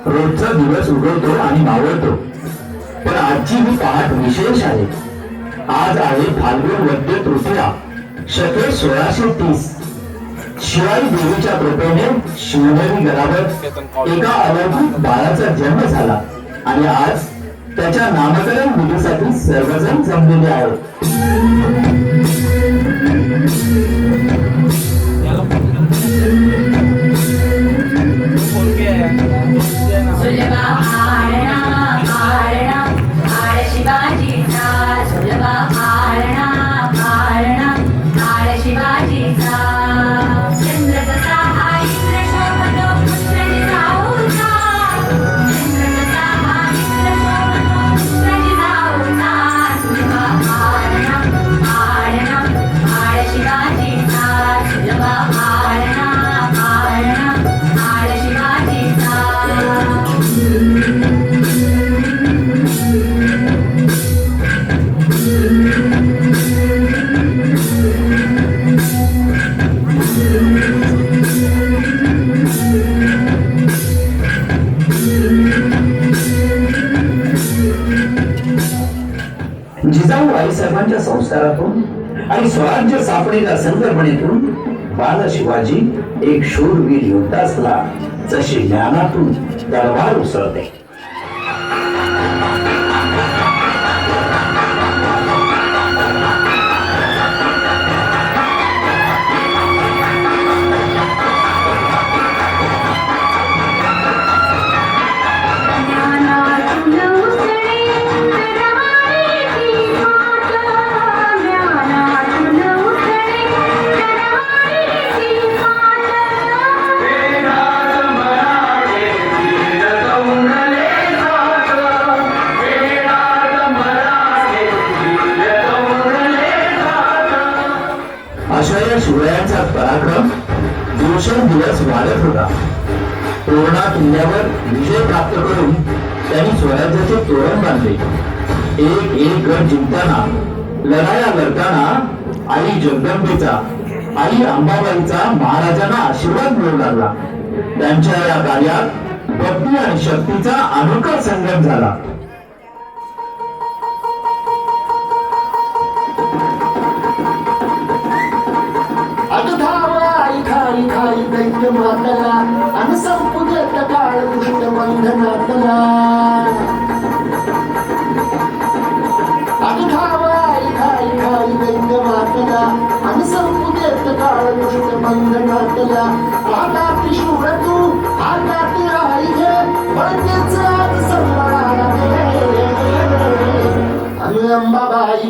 रोजचा दिवस उगवतो आणि मावळतो, पण आजची ही पहाट विशेष आहे. आज आहे फाल्गुन वद्य तृतीया, शके 1630. शिवाई देवीच्या कृपेने शिवनेरी गडावर एका अलौकिक बाळाचा जन्म झाला आणि आज त्याच्या नामकरण विधीसाठी सर्वजण जमलेले आहेत. जिजाऊ आईसाहेबांच्या संस्कारातून आणि स्वराज्य सापडेच्या संकल्पनेतून बाल शिवाजी एक शूरवीर योद्धा असला, जशी ज्ञानातून तलवार उसळते. अशा या शिवरायांचा पराक्रम दिवसेंदिवस वाढत होता. पूर्णा किल्ल्यावर विजय प्राप्त करून त्यांनी स्वराज्याचे तोरण बांधले. एक एक गड जिंकताना, लढाया लढताना आई जगदंबेचा, आई अंबाबाईचा महाराजांना आशीर्वाद मिळू लागला. त्यांच्या या कार्यात भक्ती आणि शक्तीचा अनोखा संगम झाला. खाई दैत्य मातला आणि संपुदेत काळ दुष्ट बंधनातला. खाई दैत्य मातला आणि संपुदेत काळ दुष्ट बंधनातला. आता त्रिशूळ तू आता ती राही घे, बळतेच आज संभाळाला दे. आणि अंबाबाई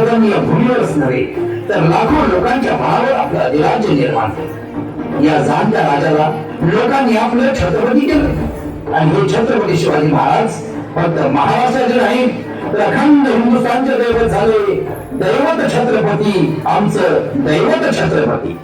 सर्वसामान्य या भूमीवरच नव्हे तर लाखो लोकांच्या बळावर आपलं अधिराज्य निर्माण केलं. या जाणत्या राजाला लोकांनी आपलं छत्रपती केलं आणि हे छत्रपती शिवाजी महाराज फक्त महाराष्ट्राचे नाही तर अखंड हिंदुस्थानचे दैवत झाले. दैवत छत्रपती, आमचं दैवत छत्रपती.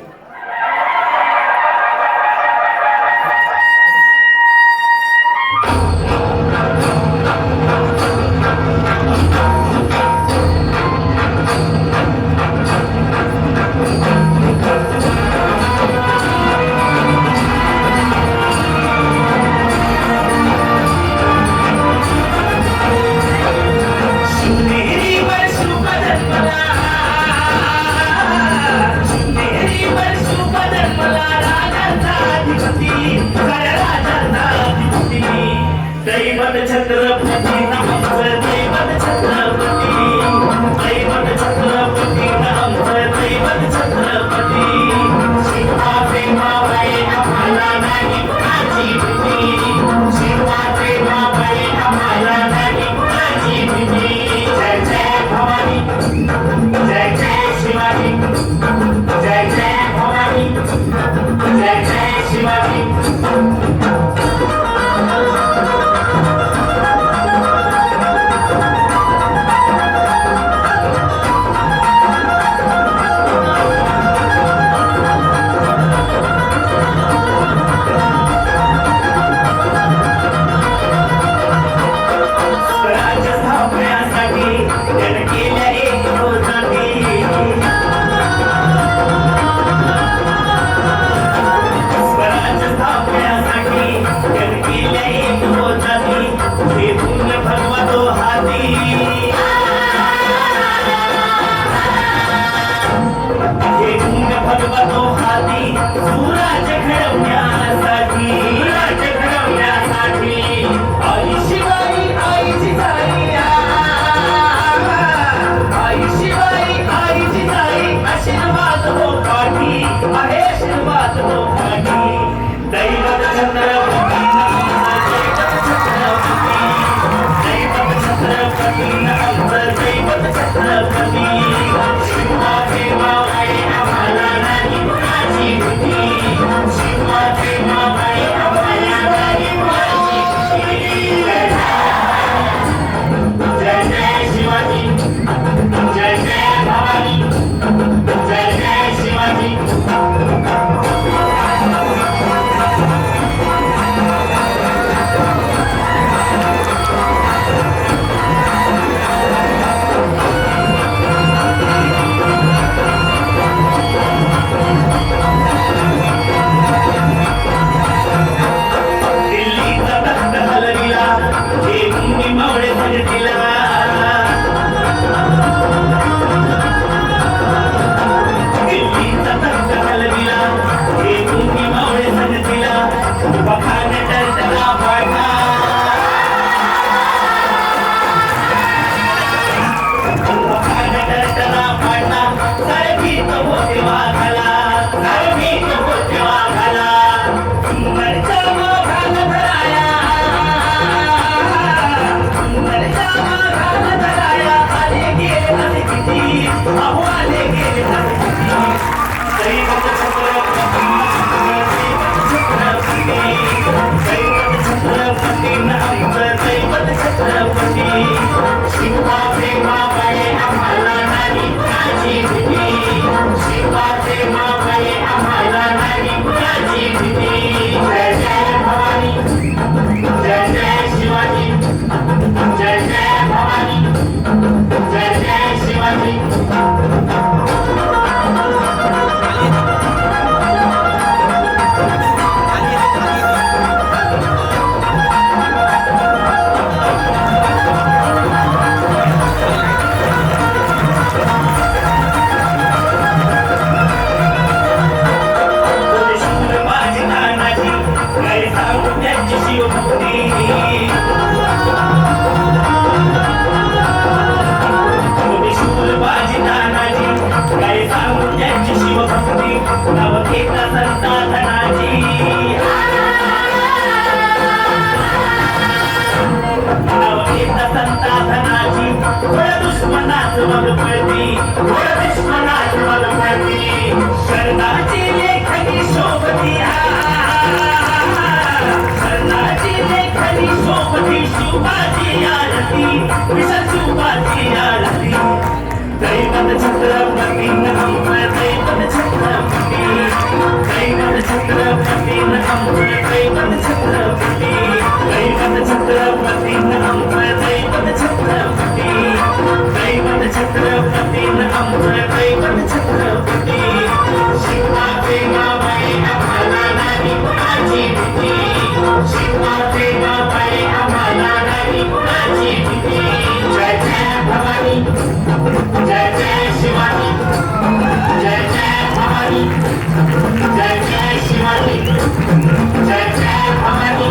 मग कळती घोर दुश्मनात मग कळती शरणाची लेखनी शोभती शरणाची लेखनी शोभती शिवबाची आरती विशाल शिवबाची आरती दैवत छत्रपती नमः दैवत छत्रपती दैवत छत्रपती नमः दैवत छत्रपती दैवत छत्रपती नमः दैवत छत्रपती दैवत छत्रपती नमः दैवत छत्रपती शिवाचे मावळे आम्हाला नाही कुणाची भीती शिवाचे मावळे आम्हाला नाही कुणाची भीती जय जय भवानी जय जय शिवानी जय जय भवानी जय जय शिवानी जय जय भवानी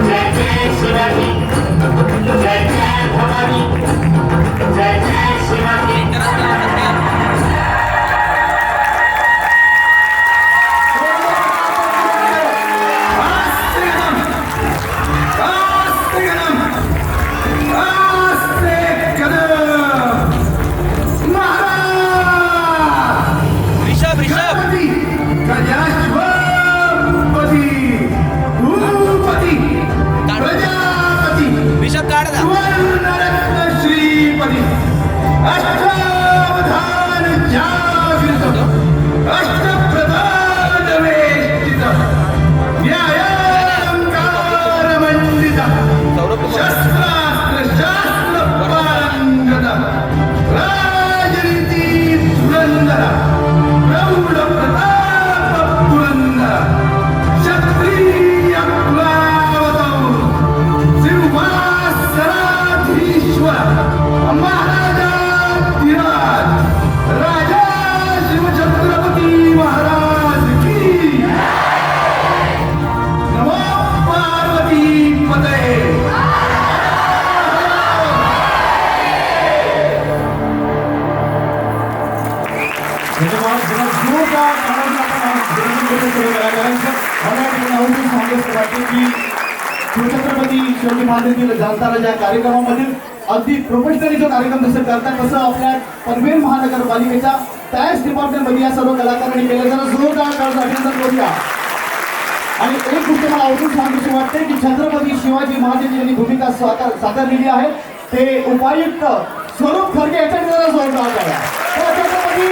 जय जय शिवानी जय जय भवानी जय जय शिवानी छत्रपती शिवाजी महाराजांतील जाणताना ज्या कार्यक्रमामधील अगदी प्रोफेशनली जो कार्यक्रम जसं करतात तसं आपल्या पनवेल महानगरपालिकेच्या टॅक्स डिपार्टमेंटमध्ये या सर्व कलाकारांनी केलं जरा जोरदार टाळ्यांचं अभिनंदन करूया. आणि एक गोष्ट मला अजून सांगायची वाटते की छत्रपती शिवाजी महाराजांची यांनी भूमिका साकारलेली आहे ते उपायुक्त स्वरूप खडके याच्याकडे जरा जोरदार करा. छत्रपती